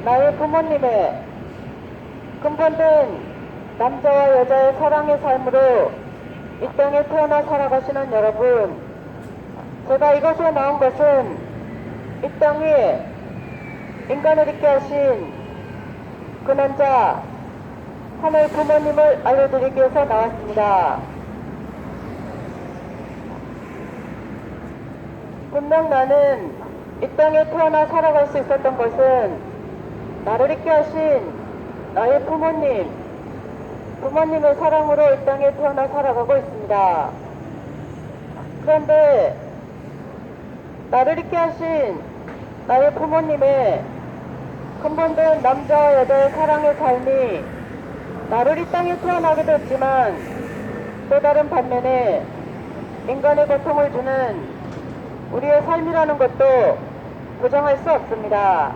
나의 부모님의 근본된 남자와 여자의 사랑의 삶으로 이 땅에 태어나 살아가시는 여러분, 제가 이곳에 나온 것은 이 땅 위에 인간을 있게 하신 그 남자 하나의 부모님을 알려드리기 위해서 나왔습니다. 분명 나는 이 땅에 태어나 살아갈 수 있었던 것은 나를 있게 하신 나의 부모님의 사랑으로 이 땅에 태어나 살아가고 있습니다. 그런데 나를 있게 하신 나의 부모님의 근본된 남자와 여자의 사랑의 삶이 나를 이 땅에 태어나게 됐지만 또 다른 반면에 인간의 고통을 주는 우리의 삶이라는 것도 부정할 수 없습니다.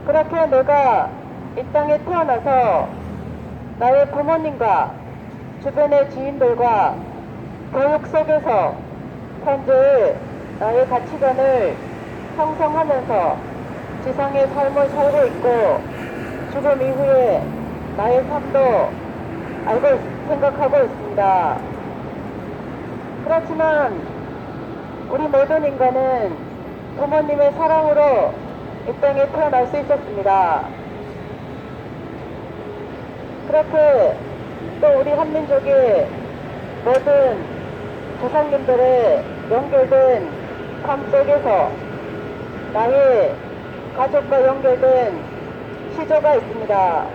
그렇게 내가 이 땅에 태어나서 나의 부모님과 주변의 지인들과 교육 속에서 현재 나의 가치관을 형성하면서 지상의 삶을 살고 있고 죽음 이후에 나의 삶도 생각하고 있습니다. 그렇지만 우리 모든 인간은 부모님의 사랑으로 이 땅에 태어날 수 있었습니다. 그렇게 또 우리 한민족의 모든 조상님들의 연결된 삶 속에서 나의 가족과 연결된 시조가 있습니다.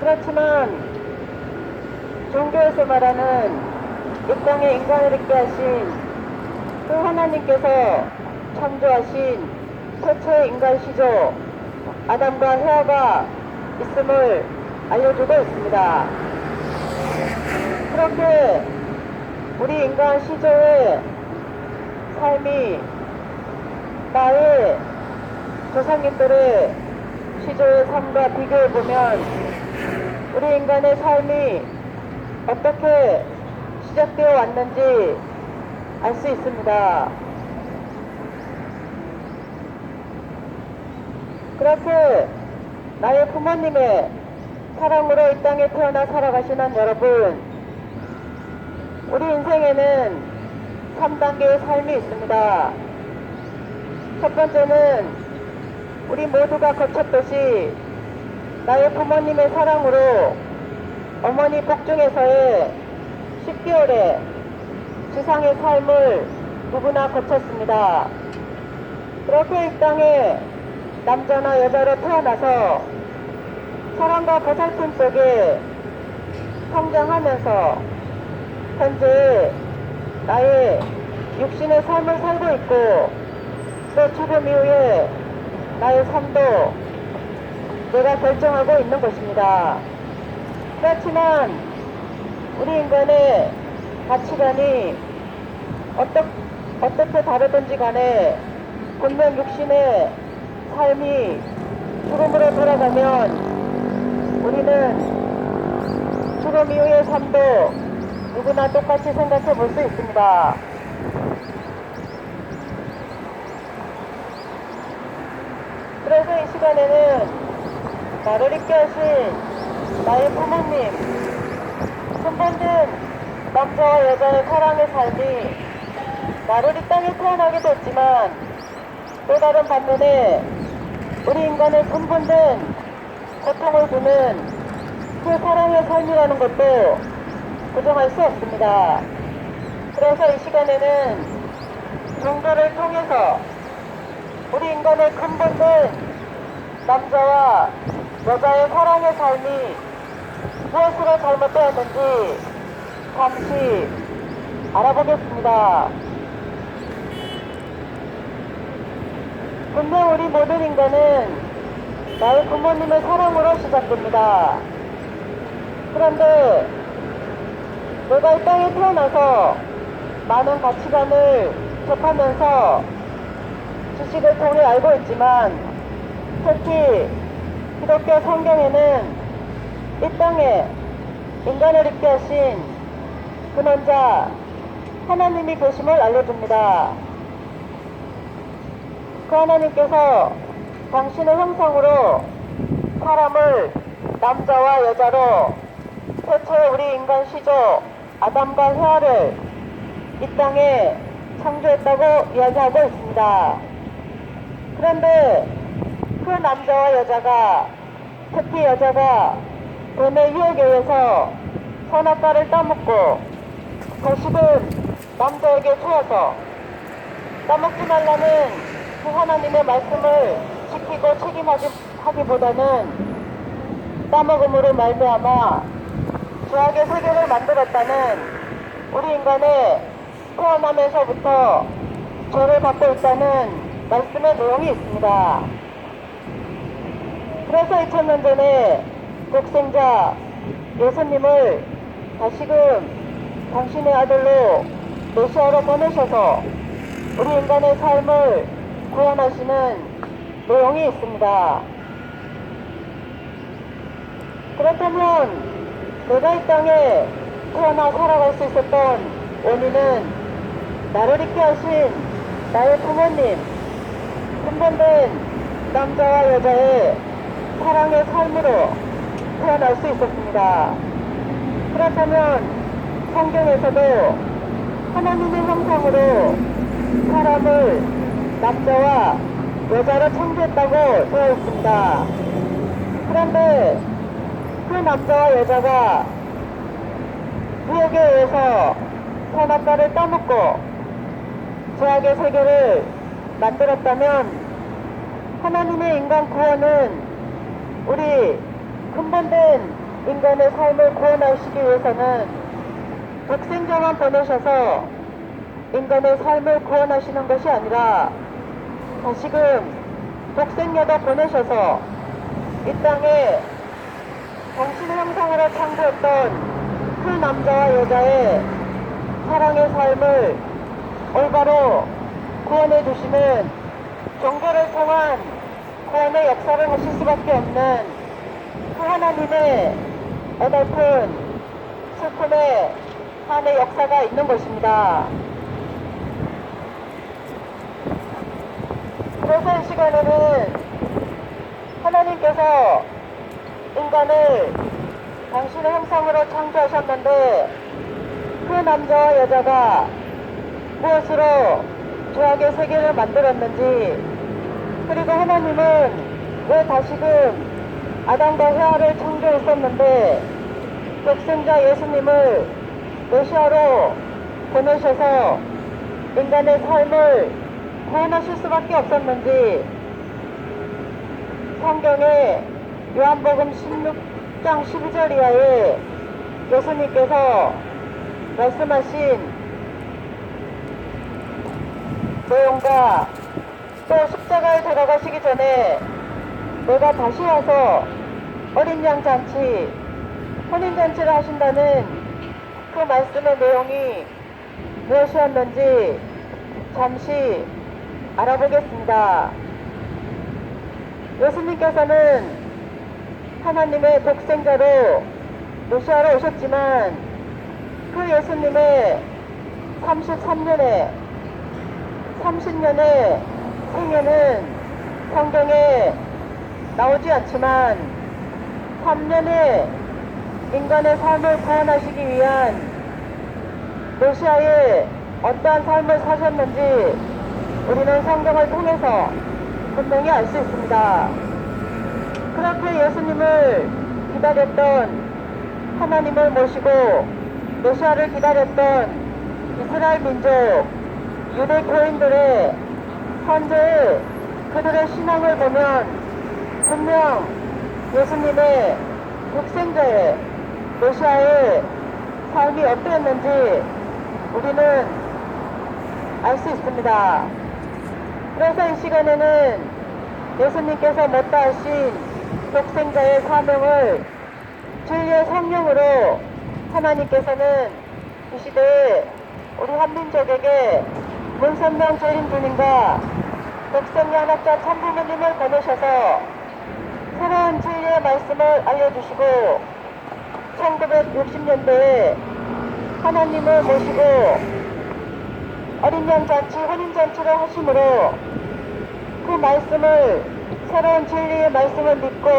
그렇지만 종교에서 말하는 이 땅에 인간을 있게 하신 그 하나님께서 창조하신 최초의 인간 시조 아담과 헤아가 있음을 알려주고 있습니다. 그렇게 우리 인간 시조의 삶이 나의 조상님들의 시조의 삶과 비교해보면 우리 인간의 삶이 어떻게 시작되어 왔는지 알 수 있습니다. 그렇게 나의 부모님의 사랑으로 이 땅에 태어나 살아가시는 여러분, 우리 인생에는 3단계의 삶이 있습니다. 첫 번째는 우리 모두가 거쳤듯이 나의 부모님의 사랑으로 어머니 복중에서의 10개월의 지상의 삶을 누구나 거쳤습니다. 그렇게 이 땅에 남자나 여자로 태어나서 사랑과 보살핌 속에 성장하면서 현재 나의 육신의 삶을 살고 있고 또 죽음 이후에 나의 삶도 내가 결정하고 있는 것입니다. 그렇지만 우리 인간의 가치관이 어떻게 다르든지 간에 분명 육신의 삶이 죽음으로 돌아가면 우리는 죽음 이후의 삶도 누구나 똑같이 생각해 볼 수 있습니다. 그래서 이 시간에는 나를 있게 하신 나의 부모님, 근본된 남자와 여자의 사랑의 삶이 나를 이 땅에 태어나게 됐지만 또 다른 반면에 우리 인간의 근본된 고통을 주는 그 사랑의 삶이라는 것도 부정할 수 없습니다. 그래서 이 시간에는 종교를 통해서 우리 인간의 근본된 남자와 여자의 사랑의 삶이 무엇으로 잘못되었는지 잠시 알아보겠습니다. 분명 우리 모든 인간은 나의 부모님의 사랑으로 시작됩니다. 그런데 내가 이 땅에 태어나서 많은 가치관을 접하면서 지식을 통해 알고 있지만 특히 기독교 성경에는 이 땅에 인간을 있게 하신 그 남자 하나님이 계심을 알려줍니다. 그 하나님께서 당신의 형상으로 사람을 남자와 여자로 태초에 우리 인간 시조 아담과 헤아를 이 땅에 창조했다고 이야기하고 있습니다. 그런데 그 남자와 여자가, 특히 여자가 돈의 유혹에 의해서 선악과를 따먹고 다시금 남자에게 주어서 따먹지 말라는 그 하나님의 말씀을 지키고 책임하기보다는 따먹음으로 말미암아 죄악의 세계를 만들었다는 우리 인간의 태어나면서부터 죄를 받고 있다는 말씀의 내용이 있습니다. 그래서 2000년 전에 독생자 예수님을 다시금 당신의 아들로 메시아로 보내셔서 우리 인간의 삶을 구원하시는 내용이 있습니다. 그렇다면 내가 이 땅에 태어나 살아갈 수 있었던 원인은 나를 있게 하신 나의 부모님, 근본된 남자와 여자의 사랑의 삶으로 태어날 수 있었습니다. 그렇다면 성경에서도 하나님의 형상으로 사람을 남자와 여자로 창조했다고 되어 있습니다. 그런데 그 남자와 여자가 유혹에 의해서 선악과를 따먹고 죄악의 세계를 만들었다면 하나님의 인간 구원은 우리 근본된 인간의 삶을 구원하시기 위해서는 독생자만 보내셔서 인간의 삶을 구원하시는 것이 아니라 다시금 독생자도 보내셔서 이 땅에 당신의 형상으로 창조했던 그 남자와 여자의 사랑의 삶을 올바로 구원해 주시는 종교를 통한 구원의 역사를 하실 수밖에 없는 그 하나님의 어설픈 슬픔의 한의 역사가 있는 것입니다. 그래서 이 시간에는 하나님께서 인간을 당신의 형상으로 창조하셨는데 그 남자와 여자가 무엇으로 죄악의 세계를 만들었는지, 그리고 하나님은 왜 다시금 아담과 헤아를 창조했었는데 독생자 예수님을 메시아로 보내셔서 인간의 삶을 구원하실 수밖에 없었는지 성경의 요한복음 16장 12절 이하에 예수님께서 말씀하신 내용과 또 십자가에 들어가시기 전에 내가 다시 와서 어린 양 잔치, 혼인잔치를 하신다는 그 말씀의 내용이 무엇이었는지 잠시 알아보겠습니다. 예수님께서는 하나님의 독생자로 메시아로 오셨지만 그 예수님의 33년의 30년의 생애는 성경에 나오지 않지만 3년의 인간의 삶을 구원하시기 위한 메시아의 어떠한 삶을 사셨는지 우리는 성경을 통해서 분명히 알 수 있습니다. 그렇게 예수님을 기다렸던, 하나님을 모시고 메시아를 기다렸던 이스라엘 민족, 유대 교인들의 현재 그들의 신앙을 보면 분명 예수님의 독생자의 메시아의 삶이 어떠했는지 우리는 알 수 있습니다. 그래서 이 시간에는 예수님께서 못다하신 독생자의 사명을 진리의 성령으로 하나님께서는 이 시대에 우리 한민족에게 문선명 재림 주님과 독생자 학자 참부모님을 보내셔서 새로운 진리의 말씀을 알려주시고 1960년대에 하나님을 모시고 어린 양 잔치, 혼인 잔치를 하심으로 그 말씀을 새로운 진리의 말씀을 믿고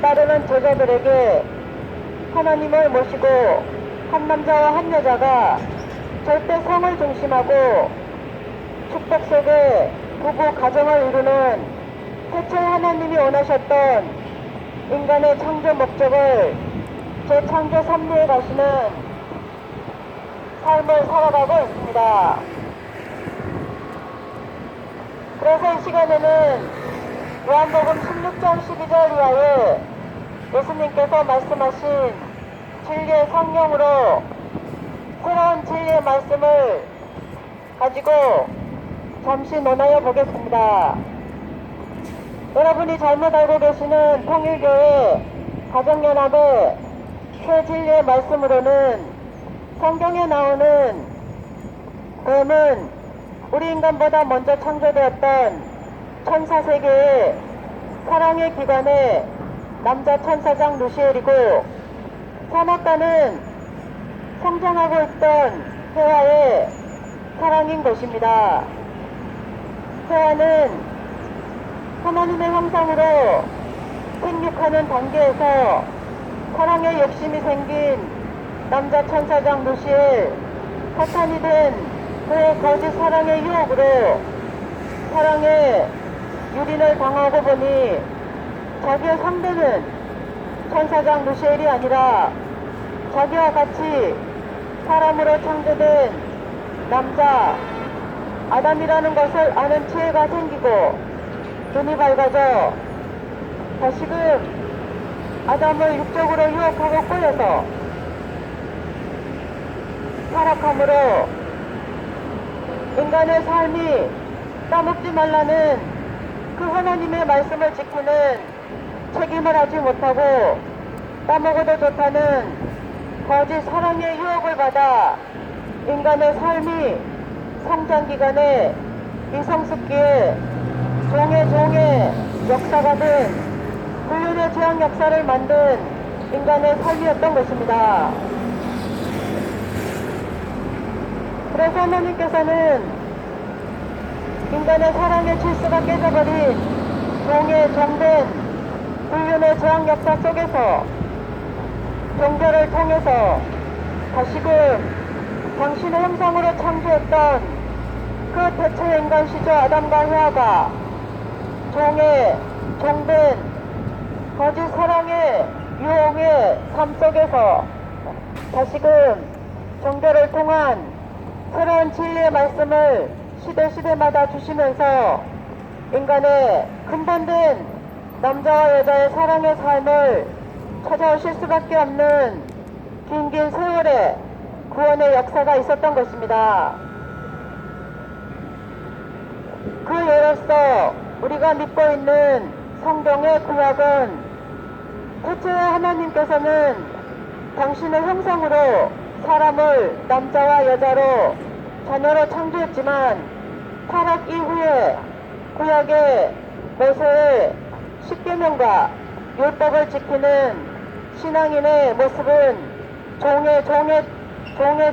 따르는 제자들에게 하나님을 모시고 한 남자와 한 여자가 절대 성을 중심하고 축복 속에 부부 가정을 이루는 태초에 하나님이 원하셨던 인간의 창조 목적을 재창조 섭리에 가시는 삶을 살아가고 있습니다. 그래서 이 시간에는 요한복음 16장 12절 이하에 예수님께서 말씀하신 진리의 성령으로 새로운 진리의 말씀을 가지고 잠시 논하여 보겠습니다. 여러분이 잘못 알고 계시는 통일교회 가정연합의 새 진리의 말씀으로는 성경에 나오는 뱀은 우리 인간보다 먼저 창조되었던 천사 세계의 사랑의 기관의 남자 천사장 루시엘이고, 선악과는 성장하고 있던 해와의 사랑인 것입니다. 해와는 하나님의 형상으로 생육하는 단계에서 사랑의 욕심이 생긴 남자 천사장 루시엘, 사탄이 된 그의 거짓 사랑의 유혹으로 사랑의 유린을 당하고 보니 자기의 상대는 천사장 루시엘이 아니라 자기와 같이 사람으로 창조된 남자 아담이라는 것을 아는 지혜가 생기고 눈이 밝아져 다시금 아담을 육적으로 유혹하고 끌려서 타락함으로 인간의 삶이 따먹지 말라는 그 하나님의 말씀을 지키는 책임을 하지 못하고 따먹어도 좋다는 거짓 사랑의 유혹을 받아 인간의 삶이 성장기간에 미성숙기에 종의 역사가 된 불륜의 재앙 역사를 만든 인간의 삶이었던 것입니다. 그래서 하나님께서는 인간의 사랑의 질서가 깨져버린 종된 불륜의 재앙 역사 속에서 종교를 통해서 다시금 당신의 형상으로 창조했던 그 대체 인간 시조 아담과 헤아가 종된 거짓 사랑의 유혹의 삶 속에서 다시금 종교를 통한 새로운 진리의 말씀을 시대마다 주시면서 인간의 근본된 남자와 여자의 사랑의 삶을 찾아오실 수밖에 없는 긴 세월의 구원의 역사가 있었던 것입니다. 그 예로서 우리가 믿고 있는 성경의 구약은 태초에 하나님께서는 당신의 형상으로 사람을 남자와 여자로 자녀로 창조했지만 타락 이후에 구약의 모세의 십계명과 율법을 지키는 신앙인의 모습은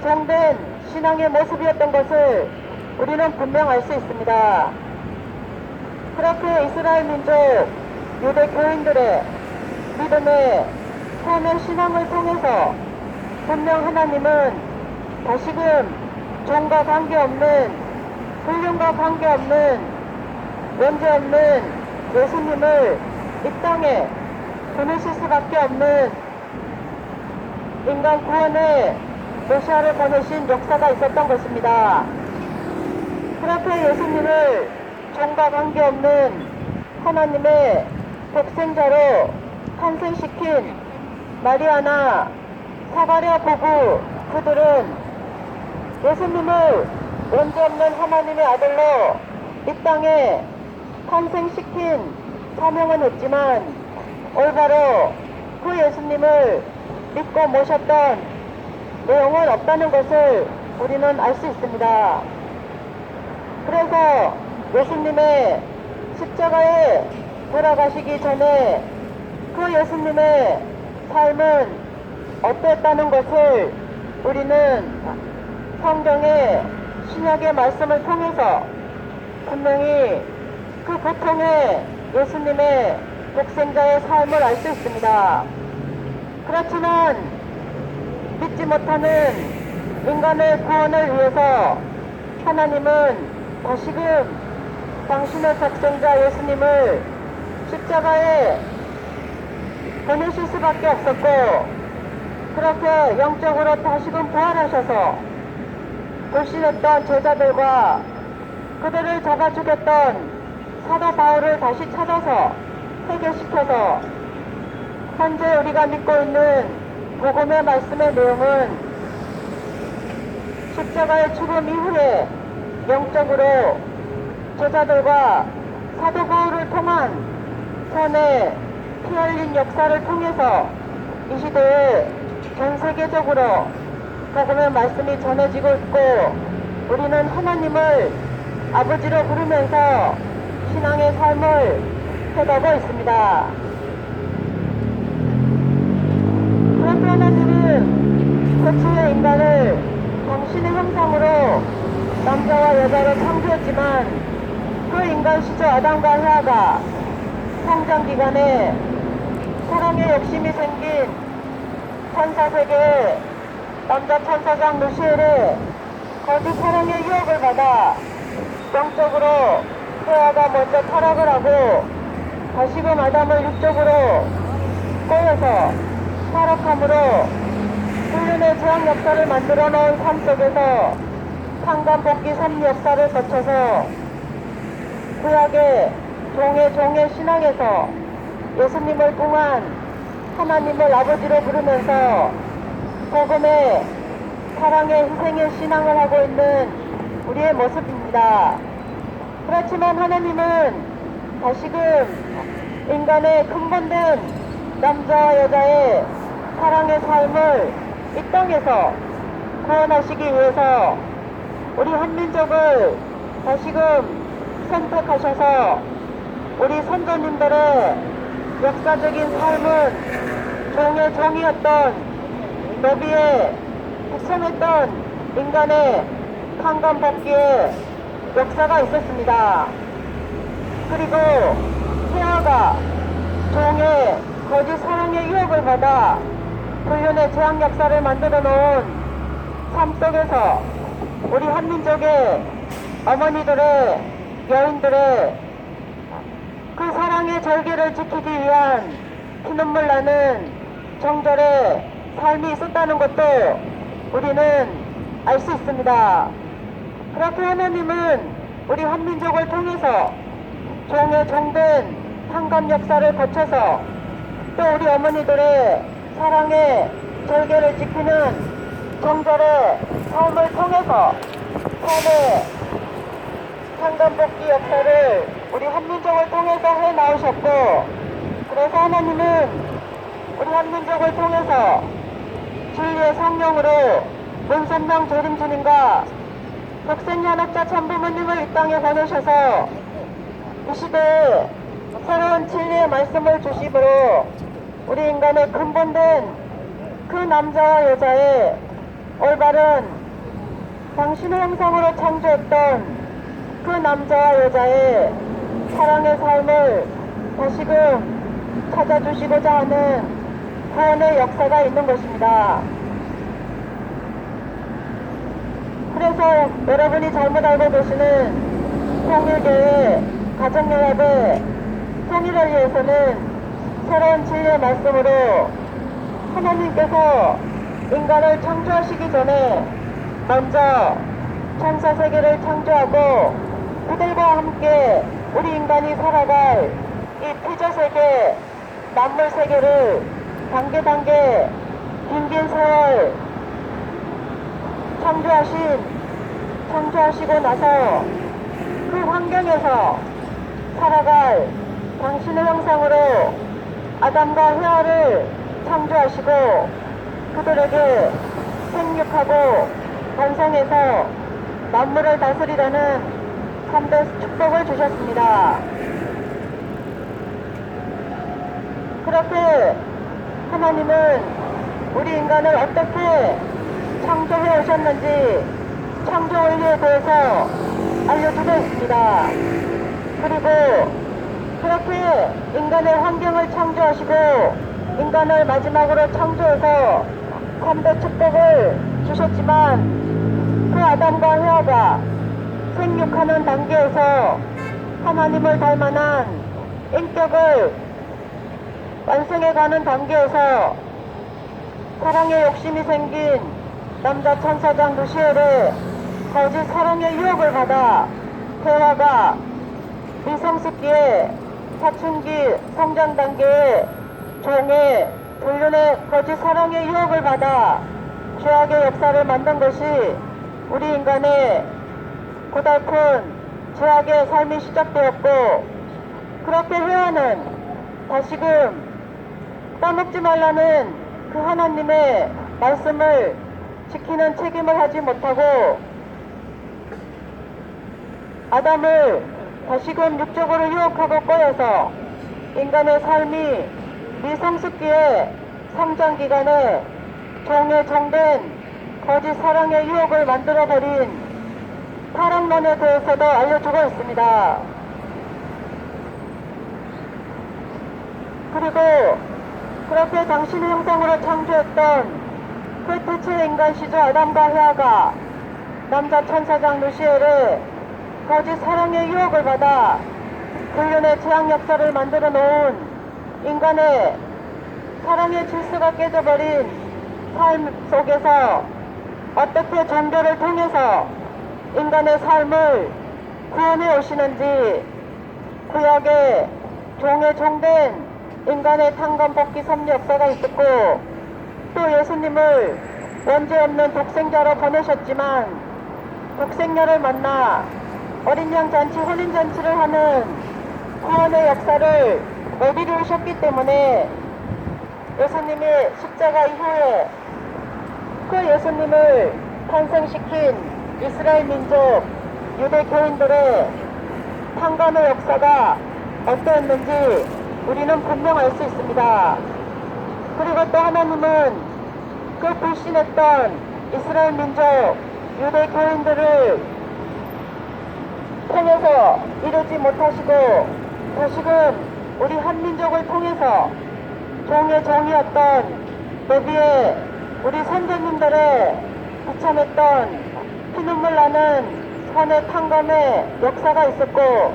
종된 신앙의 모습이었던 것을 우리는 분명 알 수 있습니다. 그렇게 이스라엘 민족 유대 교인들의 믿음의 삶의 신앙을 통해서 분명 하나님은 다시금 종과 관계없는 불륜과 관계없는 문제없는 예수님을 이 땅에 보내실 수밖에 없는 인간 구원의 메시아를 보내신 역사가 있었던 것입니다. 그렇게 예수님을 종과 관계없는 하나님의 독생자로 탄생시킨 마리아나 사가랴 부부, 그들은 예수님을 원죄없는 하나님의 아들로 이 땅에 탄생시킨 사명은 했지만 올바로 그 예수님을 믿고 모셨던 내용은 없다는 것을 우리는 알 수 있습니다. 그래서 예수님의 십자가에 돌아가시기 전에 그 예수님의 삶은 어땠다는 것을 우리는 성경의 신약의 말씀을 통해서 분명히 그 고통의 예수님의 독생자의 삶을 알 수 있습니다. 그렇지만 믿지 못하는 인간의 구원을 위해서 하나님은 다시금 당신의 독생자 예수님을 십자가에 보내실 수밖에 없었고, 그렇게 영적으로 다시금 부활하셔서 불신했던 제자들과 그들을 잡아 죽였던 사도 바울을 다시 찾아서 회개시켜서 현재 우리가 믿고 있는 복음의 말씀의 내용은 십자가의 죽음 이후에 영적으로 제자들과 사도 바울을 통한 선의 피 흘린 역사를 통해서 이 시대에 전 세계적으로 복음의 말씀이 전해지고 있고, 우리는 하나님을 아버지로 부르면서 신앙의 삶을 해가고 있습니다. 그렇게 하나님은 최초의 인간을 당신의 형상으로 남자와 여자로 창조했지만, 그 인간 시절 아담과 헤아가 성장 기간에 사랑의 욕심이 생긴 천사세계의 남자 천사장 루시엘의 거짓 사랑의 유혹을 받아 영적으로 헤아가 먼저 타락을 하고 다시금 아담을 육적으로 꼬여서 타락함으로 훈련의 재앙 역사를 만들어 놓은 삶 속에서 상간복귀 섭리 역사를 거쳐서 구약의 종의 신앙에서 예수님을 통한 하나님을 아버지로 부르면서 복음의 사랑의 희생의 신앙을 하고 있는 우리의 모습입니다. 그렇지만 하나님은 다시금 인간의 근본된 남자와 여자의 사랑의 삶을 이 땅에서 구원하시기 위해서 우리 한민족을 다시금 선택하셔서 우리 선조님들의 역사적인 삶은 종의 종이었던 노비에 국성했던 인간의 상간복귀의 역사가 있었습니다. 그리고 헤아가 종의 거짓 사랑의 유혹을 받아 불륜의 재앙 역사를 만들어 놓은 삶 속에서 우리 한민족의 어머니들의 여인들의 그 사랑의 절개를 지키기 위한 피눈물 나는 정절의 삶이 있었다는 것도 우리는 알 수 있습니다. 그렇게 하나님은 우리 한민족을 통해서 종의 종된 상감 역사를 거쳐서 또 우리 어머니들의 사랑의 절개를 지키는 정절의 삶을 통해서 삶의 상감복귀 역사를 우리 한민족을 통해서 해 나오셨고, 그래서 하나님은 우리 한민족을 통해서 진리의 성령으로 문선명 재림주님과 독생연합자 참부모님을 이 땅에 보내셔서 이 시대에 새로운 진리의 말씀을 주심으로 우리 인간의 근본된 그 남자와 여자의 올바른 당신의 형상으로 창조했던 그 남자와 여자의 사랑의 삶을 다시금 찾아주시고자 하는 구원의 역사가 있는 것입니다. 그래서 여러분이 잘못 알고 계시는 통일교회 가정연합의 통일을 위해서는 새로운 진리의 말씀으로 하나님께서 인간을 창조하시기 전에 먼저 천사세계를 창조하고 그들과 함께 우리 인간이 살아갈 이 피조세계, 만물세계를 단계 빈빈 세월 창조하시고 나서 그 환경에서 살아갈 당신의 형상으로 아담과 헤아를 창조하시고 그들에게 생육하고 번성해서 만물을 다스리라는 3대 축복을 주셨습니다. 그렇게 하나님은 우리 인간을 어떻게 창조해 오셨는지 창조 원리에 대해서 알려주고 있습니다. 그리고 그렇게 인간의 환경을 창조하시고 인간을 마지막으로 창조해서 3대 축복을 주셨지만 그 아담과 헤아가 생육하는 단계에서 하나님을 닮아난 인격을 완성해가는 단계에서 사랑의 욕심이 생긴 남자 천사장 루시엘의 거짓 사랑의 유혹을 받아 헤아가 미성숙기에 사춘기 성장 단계에 종의 불륜의 거짓 사랑의 유혹을 받아 죄악의 역사를 만든 것이 우리 인간의 고달픈 죄악의 삶이 시작되었고, 그렇게 헤아는 다시금 따먹지 말라는 그 하나님의 말씀을 지키는 책임을 하지 못하고 아담을 다시금 육적으로 유혹하고 꼬여서 인간의 삶이 미성숙기의 성장기간에 종에 종된 거짓 사랑의 유혹을 만들어버린 타락론에 대해서도 알려주고 있습니다. 그리고 그렇게 당신의 형상으로 창조했던 그 태초의 인간 시조 아담과 헤아가 남자 천사장 루시엘의 거짓 사랑의 유혹을 받아 불륜의 재앙 역사를 만들어 놓은 인간의 사랑의 질서가 깨져버린 삶 속에서 어떻게 종교를 통해서 인간의 삶을 구원해 오시는지, 구약에 종에 종된 인간의 탕감 복귀 섭리 역사가 있었고, 또 예수님을 원죄 없는 독생자로 보내셨지만 독생녀를 만나 어린 양 잔치, 혼인 잔치를 하는 구원의 역사를 못 이루셨기 때문에 예수님이 십자가 이후에 그 예수님을 탄생시킨 이스라엘 민족 유대교인들의 탕감의 역사가 어떠했는지 우리는 분명 알 수 있습니다. 그리고 또 하나님은 그 불신했던 이스라엘 민족 유대교인들을 통해서 이루지 못하시고 다시금 우리 한민족을 통해서 종의 종이었던 노비의 우리 선조님들의 비참했던 피눈물 나는 선의 탕감의 역사가 있었고,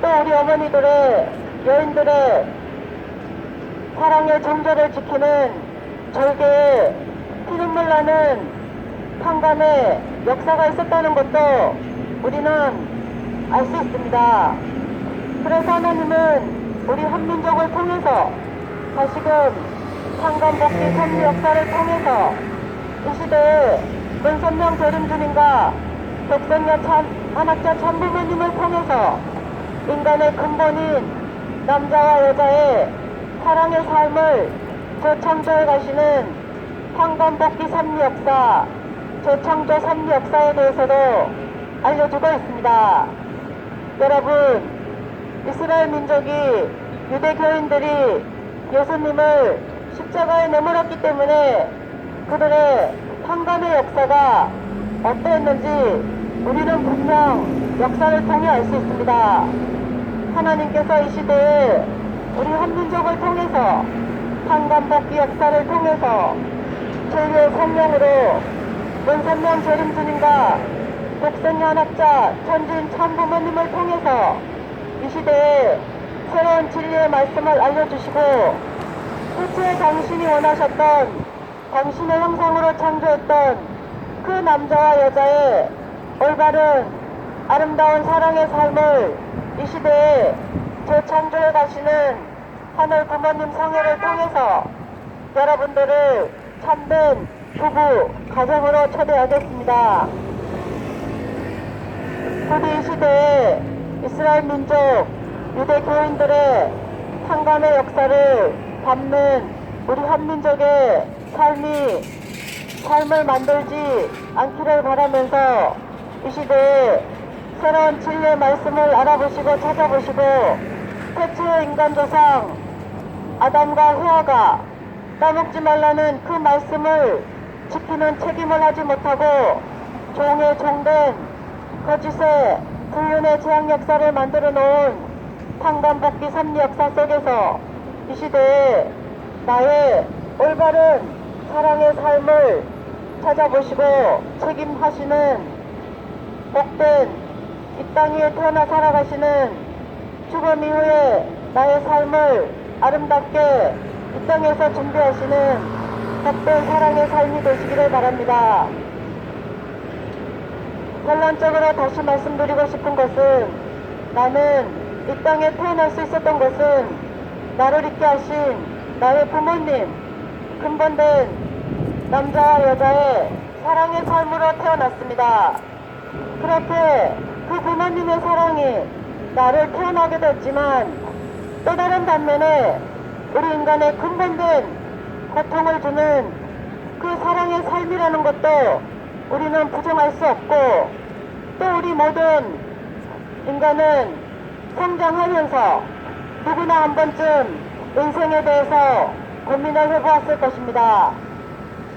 또 우리 어머니들의 여인들의 사랑의 정절을 지키는 절개의 피눈물 나는 탕감의 역사가 있었다는 것도 우리는 알 수 있습니다. 그래서 하나님은 우리 한민족을 통해서 다시금 탕감복귀 섭리 역사를 통해서 이 시대에 문선명 재림주님과 독생녀 한학자 참부모님을 통해서 인간의 근본인 남자와 여자의 사랑의 삶을 재창조해 가시는 탕감복귀 섭리 역사, 재창조 섭리 역사에 대해서도 알려주고 있습니다. 여러분, 이스라엘 민족이 유대교인들이 예수님을 십자가에 내몰았기 때문에 그들의 탕감의 역사가 어떠했는지 우리는 분명 역사를 통해 알 수 있습니다. 하나님께서 이 시대에 우리 한민족을 통해서 탕감복귀 역사를 통해서 진리의 성령으로 문선명 재림주님과 독생녀 한학자 천주인 참부모님을 통해서 이 시대에 새로운 진리의 말씀을 알려주시고, 태초에 당신이 원하셨던 당신의 형상으로 창조했던 그 남자와 여자의 올바른 아름다운 사랑의 삶을 이 시대에 재창조해 가시는 하늘 부모님 성회를 통해서 여러분들을 참된 부부 가정으로 초대하겠습니다. 부디 이 시대에 이스라엘 민족 유대교인들의 탕감의 역사를 담는 우리 한민족의 삶을 만들지 않기를 바라면서 이 시대에 새로운 진리의 말씀을 알아보시고 찾아보시고, 태초의 인간 조상 아담과 헤아가 따먹지 말라는 그 말씀을 지키는 책임을 하지 못하고 종의 종된 거짓의 불륜의 재앙 역사를 만들어 놓은 상담복귀 섭리 역사 속에서 이 시대에 나의 올바른 사랑의 삶을 찾아보시고 책임하시는 복된 이 땅 위에 태어나 살아가시는 죽음 이후에 나의 삶을 아름답게 이 땅에서 준비하시는 복된 사랑의 삶이 되시기를 바랍니다. 결론적으로 다시 말씀드리고 싶은 것은 나는 이 땅에 태어날 수 있었던 것은 나를 있게 하신 나의 부모님, 근본된 남자와 여자의 사랑의 삶으로 태어났습니다. 그렇게 그 부모님의 사랑이 나를 태어나게 됐지만 또 다른 반면에 우리 인간의 근본된 고통을 주는 그 사랑의 삶이라는 것도 우리는 부정할 수 없고 또 우리 모든 인간은 성장하면서 누구나 한 번쯤 인생에 대해서 고민을 해보았을 것입니다.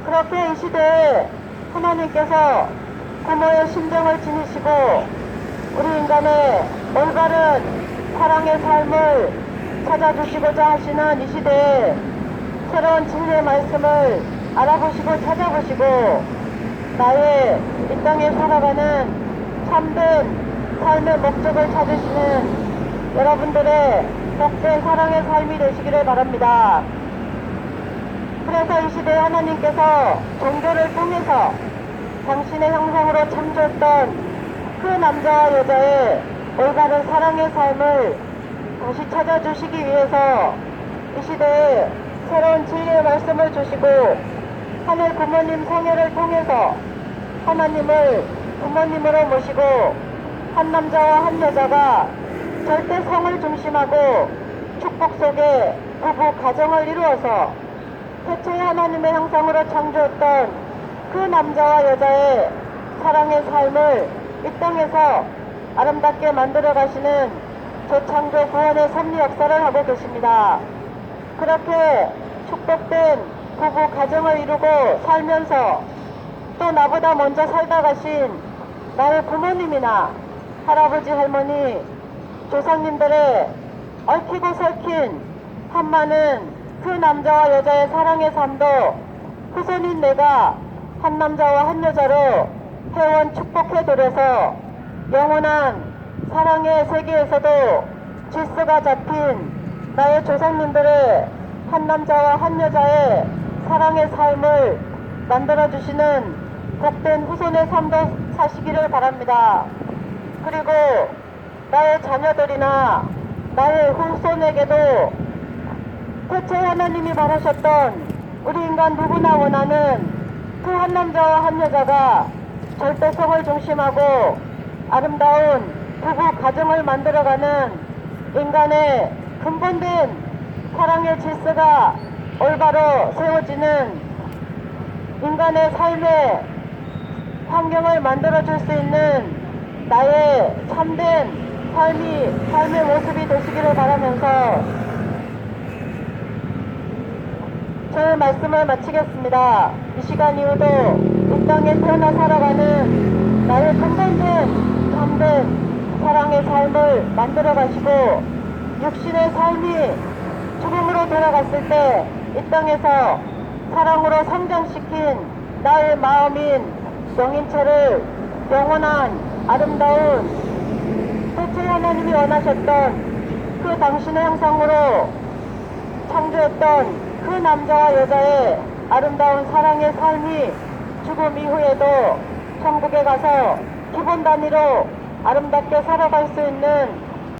그렇게 이 시대에 하나님께서 부모의 심정을 지니시고 우리 인간의 올바른 사랑의 삶을 찾아주시고자 하시는 이 시대에 새로운 진리의 말씀을 알아보시고 찾아보시고 나의 이 땅에 살아가는 참된 삶의 목적을 찾으시는 여러분들의 복된 사랑의 삶이 되시기를 바랍니다. 그래서 이 시대에 하나님께서 종교를 통해서 당신의 형상으로 창조했던 그 남자와 여자의 올바른 사랑의 삶을 다시 찾아주시기 위해서 이 시대에 새로운 진리의 말씀을 주시고 하늘 부모님 성회를 통해서 하나님을 부모님으로 모시고 한 남자와 한 여자가 절대 성을 중심하고 축복 속에 부부 가정을 이루어서 태초에 하나님의 형상으로 창조했던 그 남자와 여자의 사랑의 삶을 이 땅에서 아름답게 만들어 가시는 재창조 구원의 섭리 역사를 하고 계십니다. 그렇게 축복된 부부 가정을 이루고 살면서 또 나보다 먼저 살다 가신 나의 부모님이나 할아버지 할머니 조상님들의 얽히고 설킨 한많은 그 남자와 여자의 사랑의 삶도 후손인 내가 한 남자와 한 여자로 회원 축복해 드려서 영원한 사랑의 세계에서도 질서가 잡힌 나의 조상님들의 한 남자와 한 여자의 사랑의 삶을 만들어주시는 복된 후손의 삶도 사시기를 바랍니다. 그리고 나의 자녀들이나 나의 후손에게도 태초에 하나님이 바라셨던 우리 인간 누구나 원하는 그 한 남자와 한 여자가 절대성을 중심하고 아름다운 부부 가정을 만들어가는 인간의 근본된 사랑의 질서가 올바로 세워지는 인간의 삶의 환경을 만들어줄 수 있는 나의 참된 삶의 모습이 되시기를 바라면서 저의 말씀을 마치겠습니다. 이 시간 이후도 이 땅에 태어나 살아가는 나의 근본된 참된 사랑의 삶을 만들어 가시고 육신의 삶이 죽음으로 돌아갔을 때 이 땅에서 사랑으로 성장시킨 나의 마음인 영인체를 영원한 아름다운 태초에 하나님이 원하셨던 그 당신의 형상으로 창조했던 그 남자와 여자의 아름다운 사랑의 삶이 죽음 이후에도 천국에 가서 기본 단위로 아름답게 살아갈 수 있는